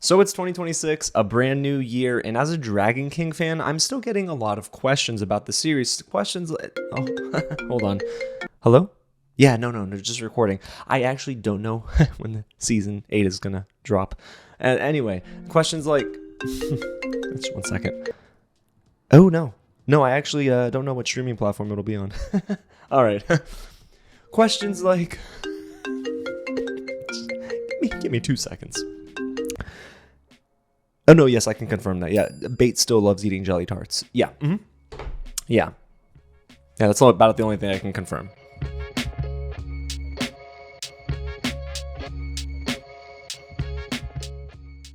So it's 2026, a brand new year, and as a Dragon King fan, I'm still getting a lot of questions about the series. Questions like, hold on. Hello? Yeah, no, just recording. I actually don't know when the season 8 is gonna drop. Anyway, questions like, just 1 second. Oh, no, I actually don't know what streaming platform it'll be on. All right. Questions like, give me 2 seconds. Oh, no, yes, I can confirm that. Yeah, Bait still loves eating jelly tarts. Yeah. Yeah, that's about the only thing I can confirm.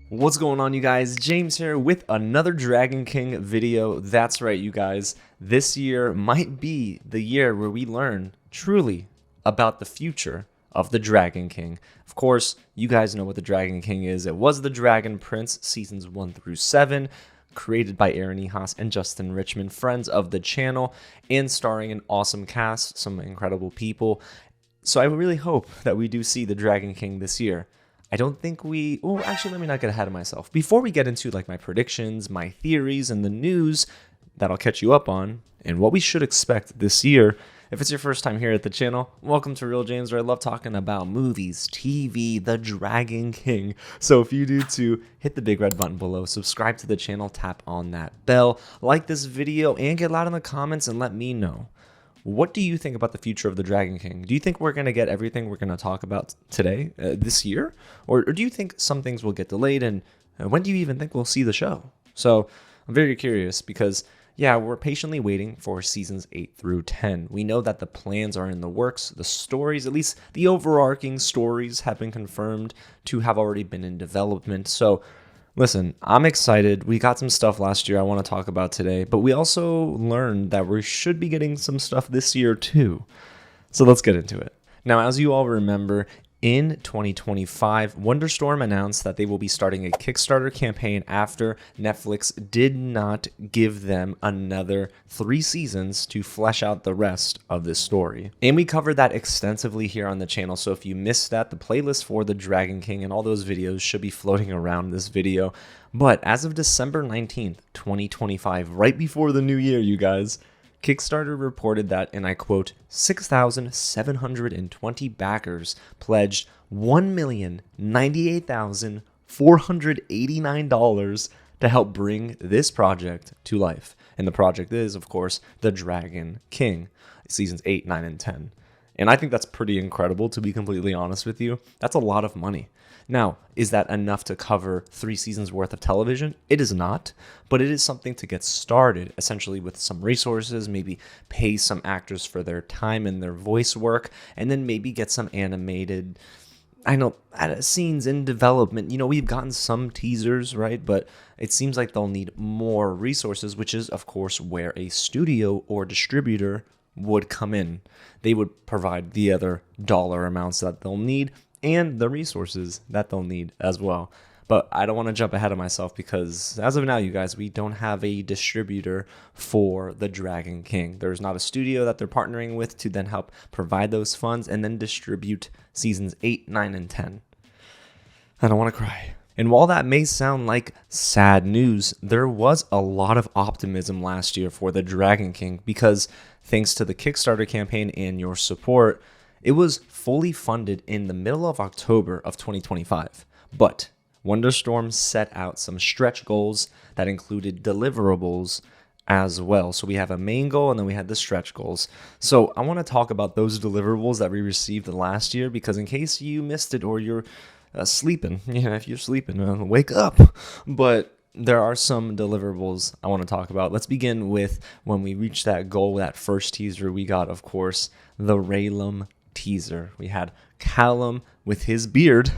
What's going on, you guys? James here with another Dragon King video. That's right, you guys. This year might be the year where we learn truly about the future of the Dragon King. Of course, you guys know what the Dragon King is. It was the Dragon Prince, seasons 1 through 7, created by Ehasz and Justin Richmond, friends of the channel, and starring an awesome cast, some incredible people. So I really hope that we do see the Dragon King this year. I don't think actually, let me not get ahead of myself. Before we get into like my predictions, my theories, and the news that I'll catch you up on, and what we should expect this year, if it's your first time here at the channel, welcome to Real James, where I love talking about movies, TV, the Dragon King. So if you do too, hit the big red button below, subscribe to the channel, tap on that bell, like this video, and get loud in the comments and let me know. What do you think about the future of the Dragon King? Do you think we're going to get everything we're going to talk about today, this year? Or do you think some things will get delayed? And when do you even think we'll see the show? So I'm very curious because, yeah, we're patiently waiting for seasons 8 through 10. We know that the plans are in the works. The stories, at least the overarching stories, have been confirmed to have already been in development. So listen, I'm excited. We got some stuff last year I want to talk about today, but we also learned that we should be getting some stuff this year too. So let's get into it. Now, as you all remember, in 2025, Wonderstorm announced that they will be starting a Kickstarter campaign after Netflix did not give them another 3 seasons to flesh out the rest of this story. And we covered that extensively here on the channel, so if you missed that, the playlist for the Dragon King and all those videos should be floating around this video. But as of December 19th, 2025, right before the new year, you guys, Kickstarter reported that, and I quote, 6,720 backers pledged $1,098,489 to help bring this project to life. And the project is, of course, The Dragon King, seasons 8, 9, and 10. And I think that's pretty incredible, to be completely honest with you. That's a lot of money. Now, is that enough to cover 3 seasons worth of television? It is not, but it is something to get started, essentially with some resources, maybe pay some actors for their time and their voice work, and then maybe get some animated, scenes in development. You know, we've gotten some teasers, right? But it seems like they'll need more resources, which is, of course, where a studio or distributor would come in. They would provide the other dollar amounts that they'll need and the resources that they'll need as well. But I don't want to jump ahead of myself because as of now, you guys, we don't have a distributor for the Dragon King. There's not a studio that they're partnering with to then help provide those funds and then distribute seasons 8, 9, and 10. I don't want to cry. And while that may sound like sad news, there was a lot of optimism last year for the Dragon King because thanks to the Kickstarter campaign and your support, it was fully funded in the middle of October of 2025. But Wonderstorm set out some stretch goals that included deliverables as well. So we have a main goal and then we had the stretch goals. So I want to talk about those deliverables that we received last year because in case you missed it or you're sleeping, if you're sleeping, wake up. But there are some deliverables I want to talk about. Let's begin with when we reached that goal, that first teaser we got, of course, the Rayla teaser. We had Callum with his beard,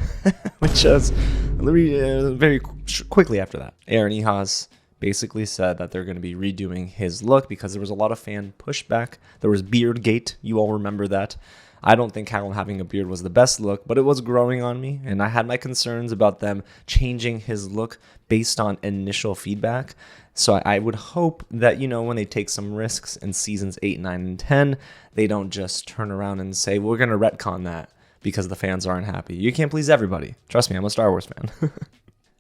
which was very quickly after that. Ehasz basically said that they're going to be redoing his look because there was a lot of fan pushback. There was Beardgate. You all remember that. I don't think Callum having a beard was the best look, but it was growing on me, and I had my concerns about them changing his look based on initial feedback. So I would hope that, when they take some risks in seasons 8, 9, and 10, they don't just turn around and say, we're going to retcon that because the fans aren't happy. You can't please everybody. Trust me, I'm a Star Wars fan.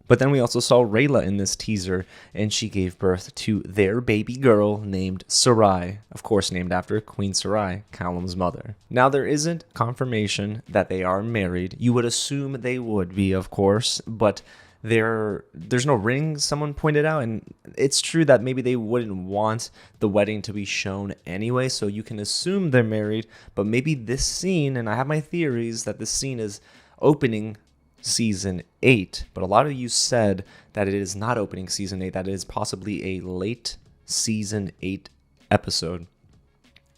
But then we also saw Rayla in this teaser, and she gave birth to their baby girl named Sarai, of course named after Queen Sarai, Callum's mother. Now, there isn't confirmation that they are married. You would assume they would be, of course, but there's no ring, someone pointed out, and it's true that maybe they wouldn't want the wedding to be shown anyway, so you can assume they're married, but maybe this scene, and I have my theories that this scene is opening season 8, but a lot of you said that it is not opening season 8, that it is possibly a late season 8 episode.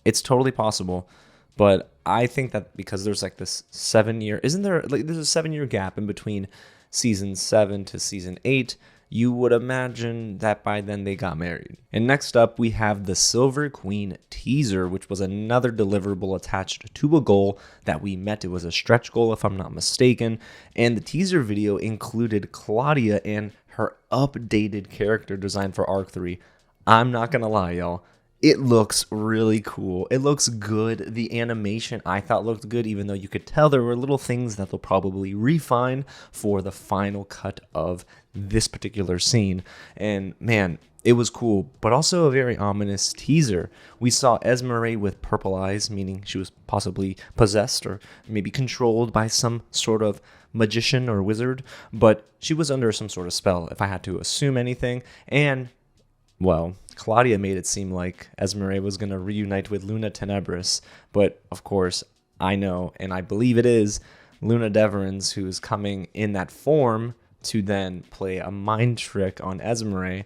It's totally possible, but I think that because there's like this 7-year, isn't there, like there's a 7-year gap in between season 7 to season 8, you would imagine that by then they got married. And next up, we have the Silver Queen teaser, which was another deliverable attached to a goal that we met. It was a stretch goal, if I'm not mistaken. And the teaser video included Claudia and her updated character design for Arc 3. I'm not going to lie, y'all. It looks really cool. It looks good. The animation I thought looked good, even though you could tell there were little things that they'll probably refine for the final cut of this particular scene. And man, it was cool, but also a very ominous teaser. We saw Esmeralda with purple eyes, meaning she was possibly possessed or maybe controlled by some sort of magician or wizard, but she was under some sort of spell, if I had to assume anything. And well, Claudia made it seem like Esmeralda was going to reunite with Luna Tenebris, but of course, I know, and I believe it is, Luna Deverans who's coming in that form to then play a mind trick on Esmeralda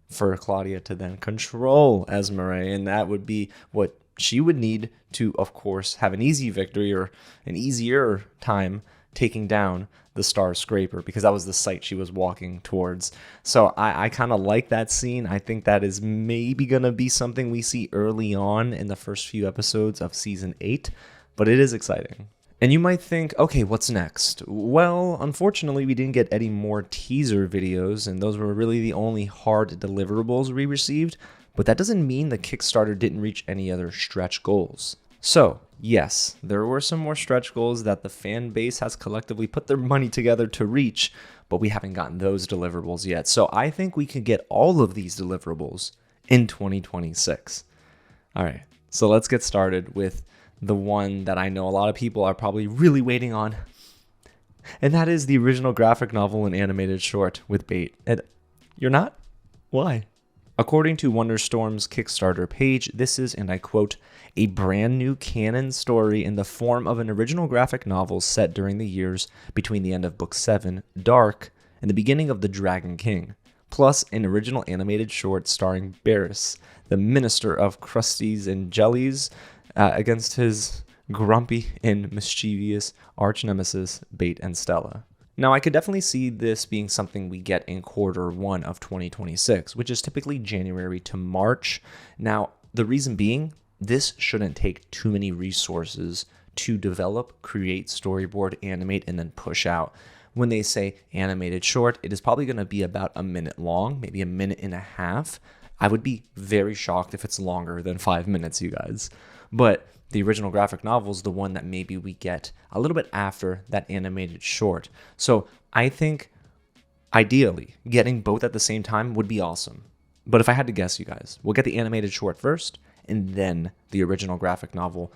for Claudia to then control Esmeralda, and that would be what she would need to, of course, have an easy victory or an easier time taking down the Star Scraper, because that was the site she was walking towards. So I kind of like that scene. I think that is maybe going to be something we see early on in the first few episodes of season 8, but it is exciting. And you might think, okay, what's next? Well, unfortunately, we didn't get any more teaser videos, and those were really the only hard deliverables we received, but that doesn't mean the Kickstarter didn't reach any other stretch goals. So, yes, there were some more stretch goals that the fan base has collectively put their money together to reach, but we haven't gotten those deliverables yet. So I think we could get all of these deliverables in 2026. All right, so let's get started with the one that I know a lot of people are probably really waiting on, and that is the original graphic novel and animated short with Bait. And you're not? Why? According to Wonderstorm's Kickstarter page, this is, and I quote, a brand new canon story in the form of an original graphic novel set during the years between the end of Book 7, Dark, and the beginning of The Dragon King, plus an original animated short starring Barris, the minister of crusties and jellies, against his grumpy and mischievous arch-nemesis, Bait and Stella. Now, I could definitely see this being something we get in Q1 of 2026, which is typically January to March. Now, the reason being, this shouldn't take too many resources to develop, create, storyboard, animate, and then push out. When they say animated short, it is probably going to be about a minute long, maybe a minute and a half. I would be very shocked if it's longer than 5 minutes, you guys. But the original graphic novel is the one that maybe we get a little bit after that animated short. So I think, ideally, getting both at the same time would be awesome. But if I had to guess, you guys, we'll get the animated short first, and then the original graphic novel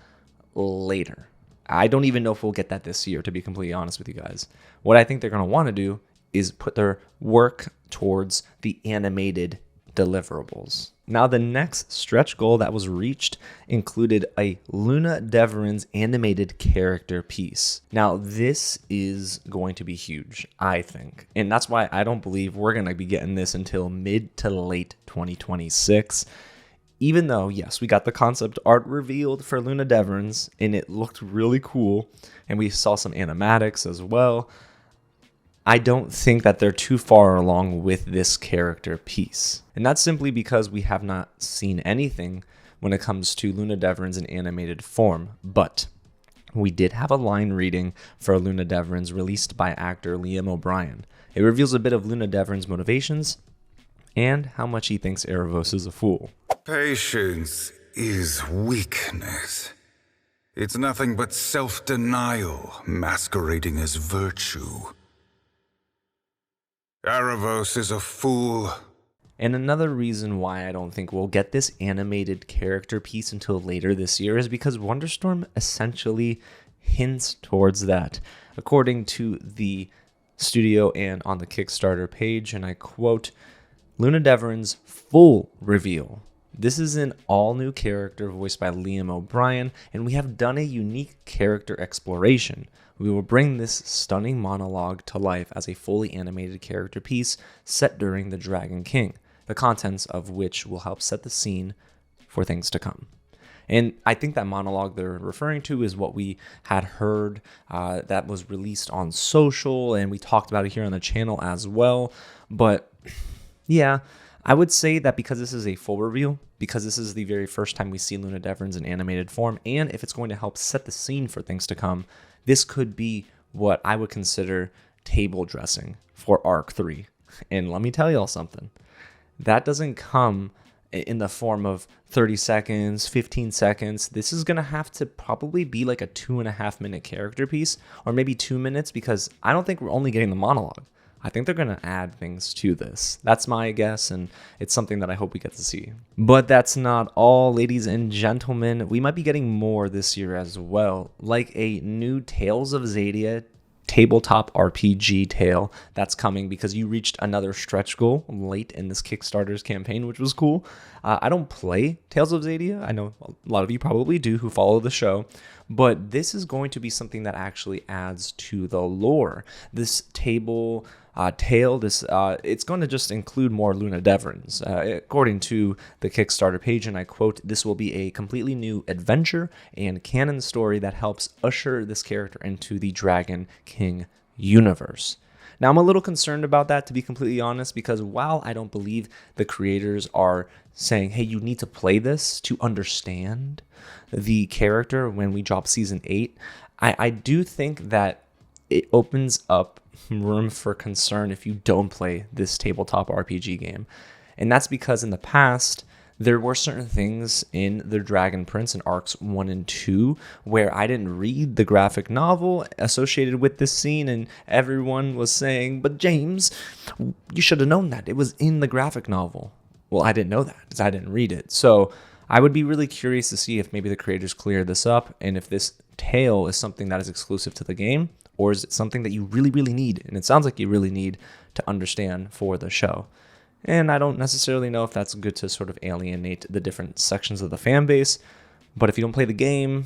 later. I don't even know if we'll get that this year, to be completely honest with you guys. What I think they're going to want to do is put their work towards the animated deliverables. Now, the next stretch goal that was reached included a Luna Deveran's animated character piece. Now, this is going to be huge, I think. And that's why I don't believe we're going to be getting this until mid to late 2026. Even though, yes, we got the concept art revealed for Luna Deveran's, and it looked really cool, and we saw some animatics as well, I don't think that they're too far along with this character piece. And that's simply because we have not seen anything when it comes to Luna Deveran's in animated form, but we did have a line reading for Luna Deveran's released by actor Liam O'Brien. It reveals a bit of Luna Deveran's motivations and how much he thinks Aaravos is a fool. Patience is weakness. It's nothing but self-denial masquerading as virtue. Aaravos is a fool. And another reason why I don't think we'll get this animated character piece until later this year is because Wonderstorm essentially hints towards that. According to the studio and on the Kickstarter page, and I quote, Luna Deverin's full reveal. This is an all-new character voiced by Liam O'Brien, and we have done a unique character exploration. We will bring this stunning monologue to life as a fully animated character piece set during the Dragon King, the contents of which will help set the scene for things to come. And I think that monologue they're referring to is what we had heard that was released on social, and we talked about it here on the channel as well. But yeah, I would say that because this is a full reveal, because this is the very first time we see Luna Deverin's in animated form, and if it's going to help set the scene for things to come, this could be what I would consider table dressing for Arc 3. And let me tell y'all something. That doesn't come in the form of 30 seconds, 15 seconds. This is going to have to probably be like a 2.5 minute character piece, or maybe 2 minutes, because I don't think we're only getting the monologue. I think they're going to add things to this. That's my guess, and it's something that I hope we get to see. But that's not all, ladies and gentlemen. We might be getting more this year as well, like a new Tales of Xadia tabletop RPG tale that's coming because you reached another stretch goal late in this Kickstarter's campaign, which was cool. I don't play Tales of Xadia. I know a lot of you probably do who follow the show, but this is going to be something that actually adds to the lore. This tale, it's going to just include more Luna Deverins. According to the Kickstarter page, and I quote, this will be a completely new adventure and canon story that helps usher this character into the Dragon King universe. Now, I'm a little concerned about that, to be completely honest, because while I don't believe the creators are saying, hey, you need to play this to understand the character when we drop Season 8, I do think that it opens up room for concern if you don't play this tabletop RPG game. And that's because in the past, there were certain things in the Dragon Prince in Arcs 1 and 2 where I didn't read the graphic novel associated with this scene, and everyone was saying, but James, you should have known that. It was in the graphic novel. Well, I didn't know that because I didn't read it. So I would be really curious to see if maybe the creators clear this up, and if this tale is something that is exclusive to the game, or is it something that you really, really need? And it sounds like you really need to understand for the show. And I don't necessarily know if that's good to sort of alienate the different sections of the fan base, but if you don't play the game,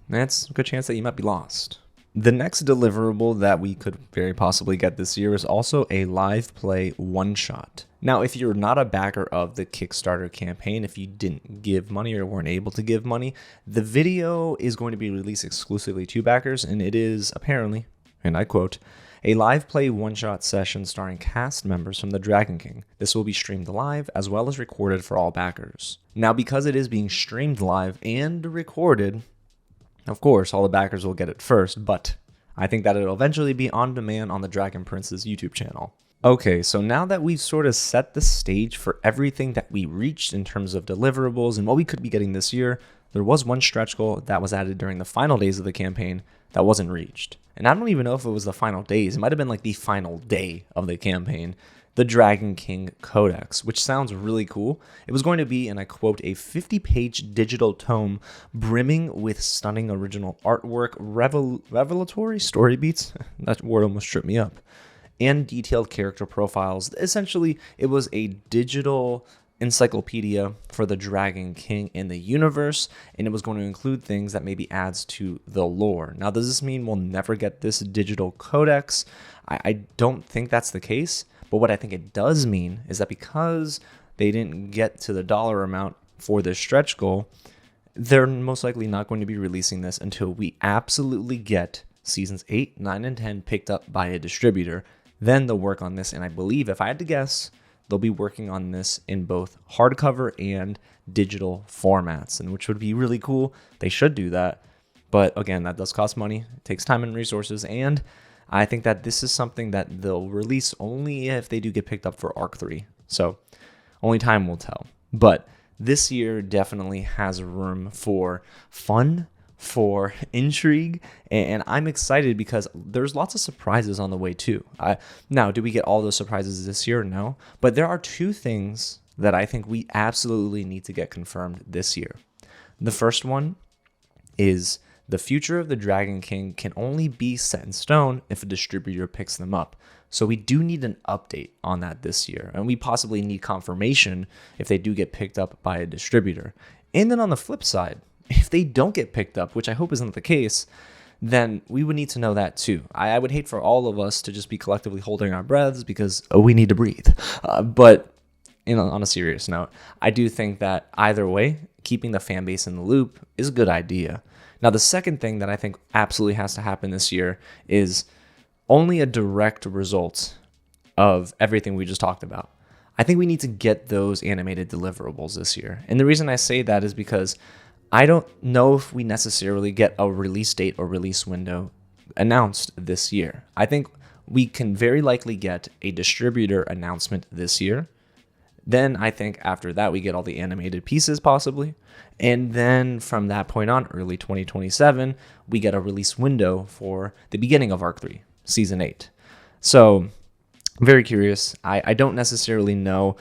that's a good chance that you might be lost. The next deliverable that we could very possibly get this year is also a live play one-shot. Now, if you're not a backer of the Kickstarter campaign, if you didn't give money or weren't able to give money, the video is going to be released exclusively to backers, and it is apparently, and I quote, a live play one-shot session starring cast members from the Dragon King. This will be streamed live as well as recorded for all backers. Now, because it is being streamed live and recorded, of course, all the backers will get it first, but I think that it'll eventually be on demand on the Dragon Prince's YouTube channel. Okay, so now that we've sort of set the stage for everything that we reached in terms of deliverables and what we could be getting this year, there was one stretch goal that was added during the final days of the campaign that wasn't reached. And I don't even know if it was the final days. It might have been like the final day of the campaign, the Dragon King Codex, which sounds really cool. It was going to be, and I quote, a 50-page digital tome brimming with stunning original artwork, revelatory story beats, that word almost tripped me up, and detailed character profiles. Essentially, it was a digital encyclopedia for the Dragon King in the universe, and it was going to include things that maybe adds to the lore. Now, does this mean we'll never get this digital codex? I don't think that's the case, but what I think it does mean is that because they didn't get to the dollar amount for this stretch goal, they're most likely not going to be releasing this until we absolutely get Seasons 8, 9, and 10 picked up by a distributor. Then they'll work on this, and I believe, if I had to guess, they'll be working on this in both hardcover and digital formats, and which would be really cool. They should do that. But again, that does cost money. It takes time and resources. And I think that this is something that they'll release only if they do get picked up for Arc 3. So only time will tell. But this year definitely has room for fun, for intrigue, and I'm excited because there's lots of surprises on the way too. Now, do we get all those surprises this year? No, but there are two things that I think we absolutely need to get confirmed this year. The first one is the future of the Dragon King can only be set in stone if a distributor picks them up. So we do need an update on that this year, and we possibly need confirmation if they do get picked up by a distributor. And then on the flip side, if they don't get picked up, which I hope isn't the case, then we would need to know that too. I would hate for all of us to just be collectively holding our breaths because we need to breathe. But on a serious note, I do think that either way, keeping the fan base in the loop is a good idea. Now, the second thing that I think absolutely has to happen this year is only a direct result of everything we just talked about. I think we need to get those animated deliverables this year. And the reason I say that is because I don't know if we necessarily get a release date or release window announced this year. I think we can very likely get a distributor announcement this year. Then I think after that, we get all the animated pieces possibly. And then from that point on, early 2027, we get a release window for the beginning of Arc 3, Season 8. So very curious. I don't necessarily know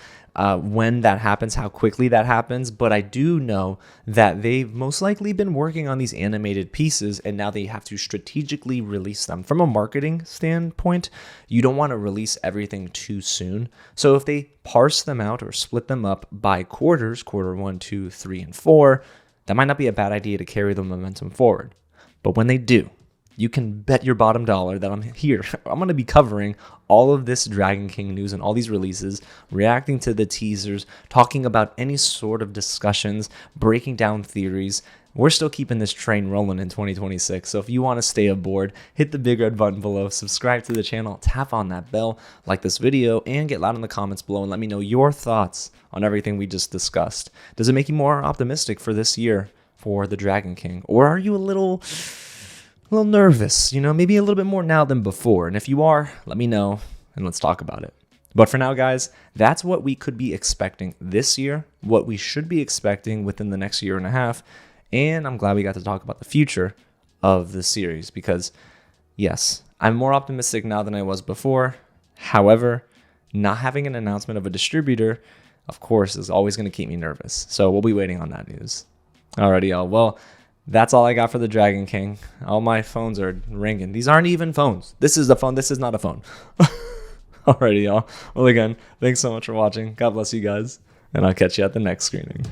when that happens, how quickly that happens, but I do know that they've most likely been working on these animated pieces, and now they have to strategically release them. From a marketing standpoint, you don't want to release everything too soon. So if they parse them out or split them up by quarters, quarter 1, 2, 3, and 4, that might not be a bad idea to carry the momentum forward. But when they do, you can bet your bottom dollar that I'm here. I'm going to be covering all of this Dragon King news and all these releases, reacting to the teasers, talking about any sort of discussions, breaking down theories. We're still keeping this train rolling in 2026. So if you want to stay aboard, hit the big red button below, subscribe to the channel, tap on that bell, like this video, and get loud in the comments below and let me know your thoughts on everything we just discussed. Does it make you more optimistic for this year for the Dragon King? Or are you a little nervous, maybe a little bit more now than before? And if you are, let me know and let's talk about it. But for now, guys, that's what we could be expecting this year, what we should be expecting within the next year and a half. And I'm glad we got to talk about the future of the series because, yes, I'm more optimistic now than I was before. However, not having an announcement of a distributor, of course, is always going to keep me nervous. So we'll be waiting on that news. Alrighty, y'all. Well, that's all I got for the Dragon King. All my phones are ringing. These aren't even phones. This is the phone. This is not a phone. Alrighty, y'all. Well, again, thanks so much for watching. God bless you guys. And I'll catch you at the next screening.